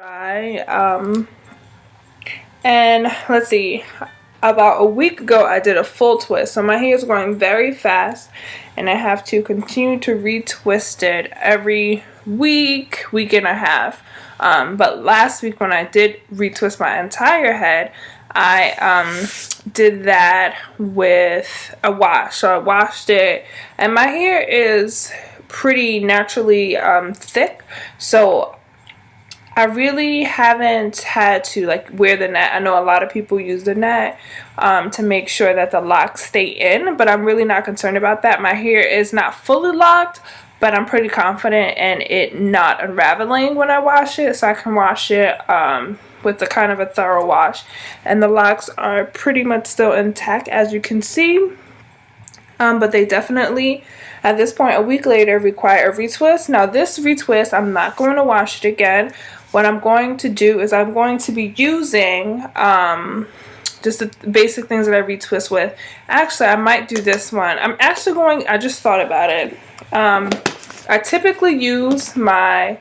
dry. And let's see, about a week ago I did a full twist, so my hair is growing very fast and I have to continue to retwist it every week and a half. But last week when I did retwist my entire head, I did that with a wash. So I washed it, and my hair is pretty naturally thick, so I really haven't had to like wear the net. I know a lot of people use the net to make sure that the locks stay in, but I'm really not concerned about that. My hair is not fully locked, but I'm pretty confident in it not unraveling when I wash it, so I can wash it with a kind of a thorough wash. And the locks are pretty much still intact, as you can see. But they definitely, at this point, a week later, require a retwist. Now this retwist, I'm not going to wash it again. What I'm going to do is I'm going to be using just the basic things that I retwist with. Actually, I might do this one. I just thought about it. I typically use my,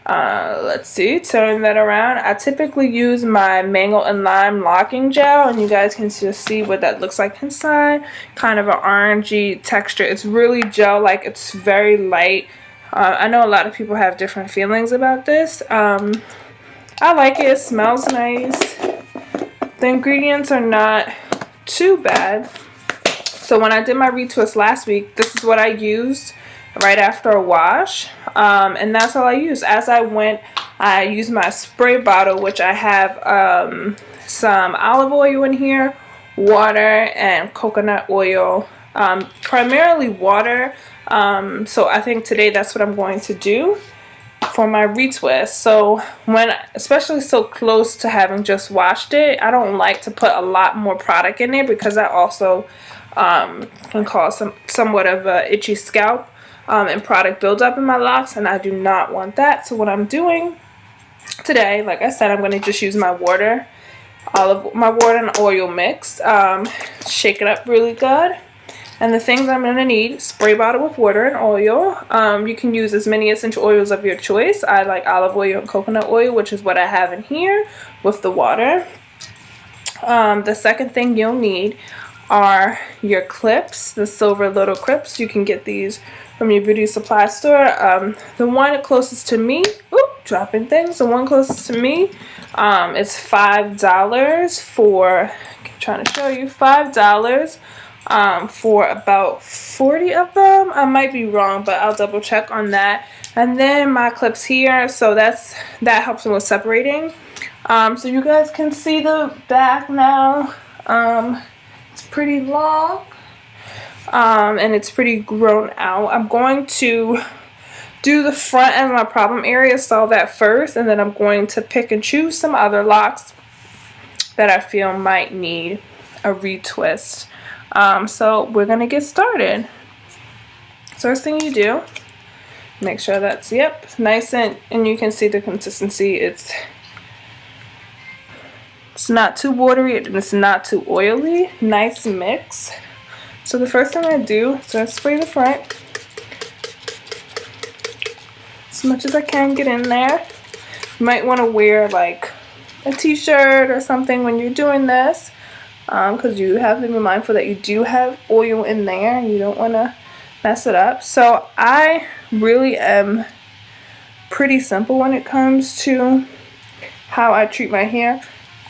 let's see, turn that around. I typically use my mango and lime locking gel, and you guys can just see what that looks like inside. Kind of an orangey texture. It's really gel-like. It's very light. I know a lot of people have different feelings about this. I like it. It smells nice. The ingredients are not too bad. So when I did my retwist last week, this is what I used right after a wash, and that's all I used. As I went, I used my spray bottle, which I have some olive oil in here, water, and coconut oil, primarily water. So I think today that's what I'm going to do for my retwist. So when, especially so close to having just washed it, I don't like to put a lot more product in there, because that also can cause somewhat of a itchy scalp and product buildup in my locks, and I do not want that. So what I'm doing today, like I said, I'm going to just use my water, my water and oil mix, shake it up really good. And the things I'm going to need: spray bottle with water and oil. You can use as many essential oils of your choice. I like olive oil and coconut oil, which is what I have in here with the water. The second thing you'll need are your clips, the silver little clips. You can get these from your beauty supply store. The one closest to me, dropping things. The one closest to me is $5 for, I'm trying to show you, $5 for about 40 of them. I might be wrong, but I'll double check on that. And then my clips here, so that helps them with separating. So you guys can see the back now. It's pretty long, and it's pretty grown out. I'm going to do the front as my problem area, solve that first, and then I'm going to pick and choose some other locks that I feel might need a retwist. So we're going to get started. First thing you do, make sure that's, nice, and you can see the consistency. It's not too watery and it's not too oily. Nice mix. So the first thing I do is I spray the front as much as I can, get in there. You might want to wear like a t-shirt or something when you're doing this, because you have to be mindful that you do have oil in there and you don't want to mess it up. So I really am pretty simple when it comes to how I treat my hair.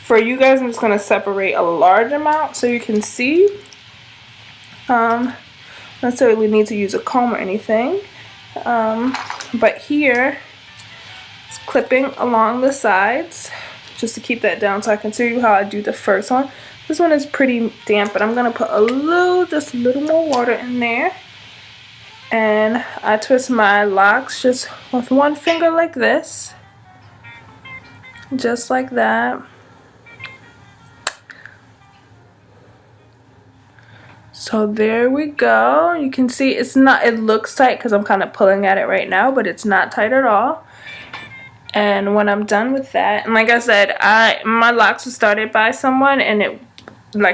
For you guys, I'm just going to separate a large amount so you can see. Not necessarily need to use a comb or anything. But here, it's clipping along the sides just to keep that down so I can show you how I do the first one. This one is pretty damp, but I'm going to put just a little more water in there. And I twist my locks just with one finger like this. Just like that. So there we go. You can see it looks tight because I'm kind of pulling at it right now, but it's not tight at all. And when I'm done with that, and like I said, my locks were started by someone, and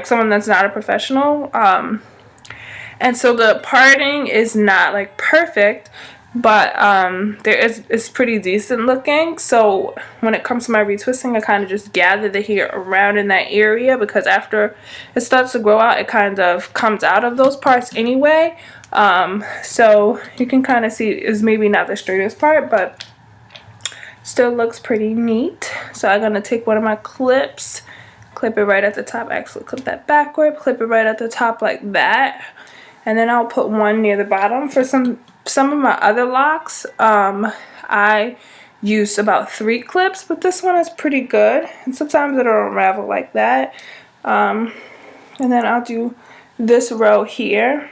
someone that's not a professional. And so the parting is not like perfect, but it's pretty decent looking. So when it comes to my retwisting, I kind of just gather the hair around in that area, because after it starts to grow out, it kind of comes out of those parts anyway. So you can kind of see it's maybe not the straightest part, but still looks pretty neat. So I'm gonna take one of my clips, clip it right at the top. Actually clip that backward, clip it right at the top like that, and then I'll put one near the bottom. For some of my other locks, I use about 3 clips, but this one is pretty good, and sometimes it'll unravel like that. And then I'll do this row here,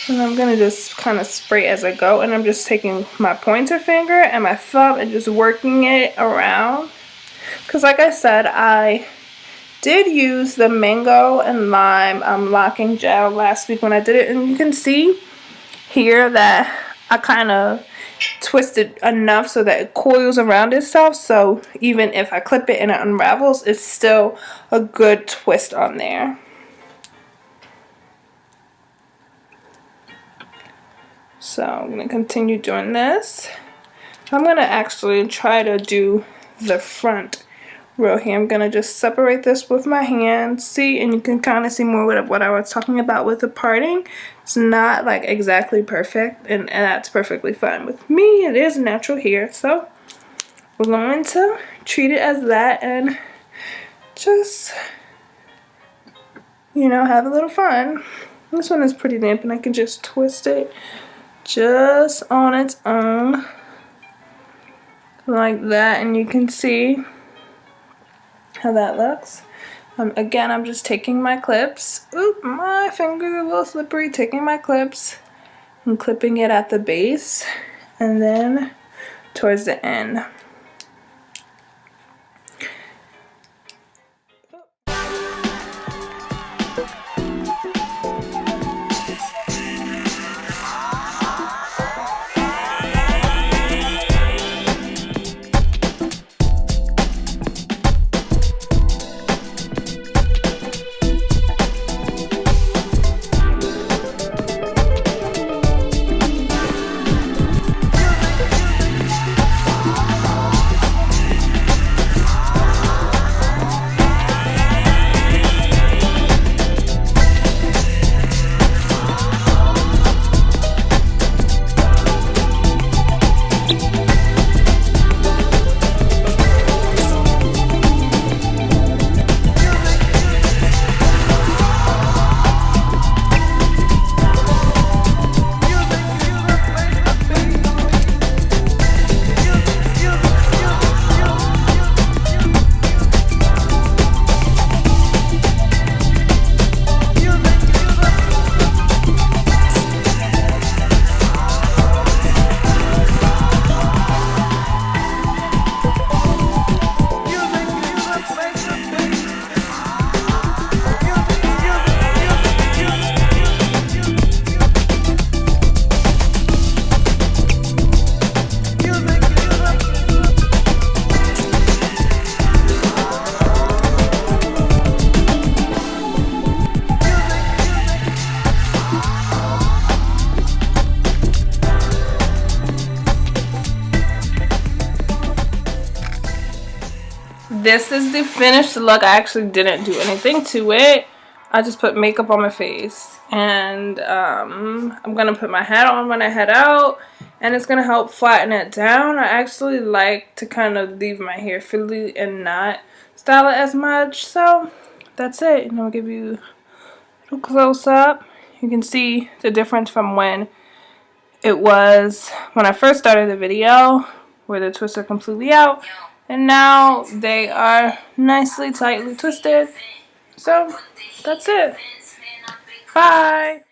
and I'm gonna just kind of spray as I go, and I'm just taking my pointer finger and my thumb and just working it around, because like I said, I did use the mango and lime locking gel last week when I did it, and you can see here that I kind of twisted enough so that it coils around itself, so even if I clip it and it unravels, it's still a good twist on there. So I'm going to continue doing this. I'm going to actually try to do the front row here. I'm going to just separate this with my hand, see, and you can kind of see more of what I was talking about with the parting. It's not like exactly perfect, and that's perfectly fine with me. It is natural hair, so we're going to treat it as that and just, you know, have a little fun. This one is pretty damp, and I can just twist it just on its own like that, and you can see how that looks. Again, I'm just taking my clips. Oop, my finger a little slippery. Taking my clips and clipping it at the base and then towards the end. This is the finished look. I actually didn't do anything to it. I just put makeup on my face, and I'm gonna put my hat on when I head out, and it's gonna help flatten it down. I actually like to kind of leave my hair frilly and not style it as much, so that's it. And I'll give you a little close up. You can see the difference from when it was when I first started the video, where the twists are completely out, and now they are nicely tightly twisted. So that's it. Bye.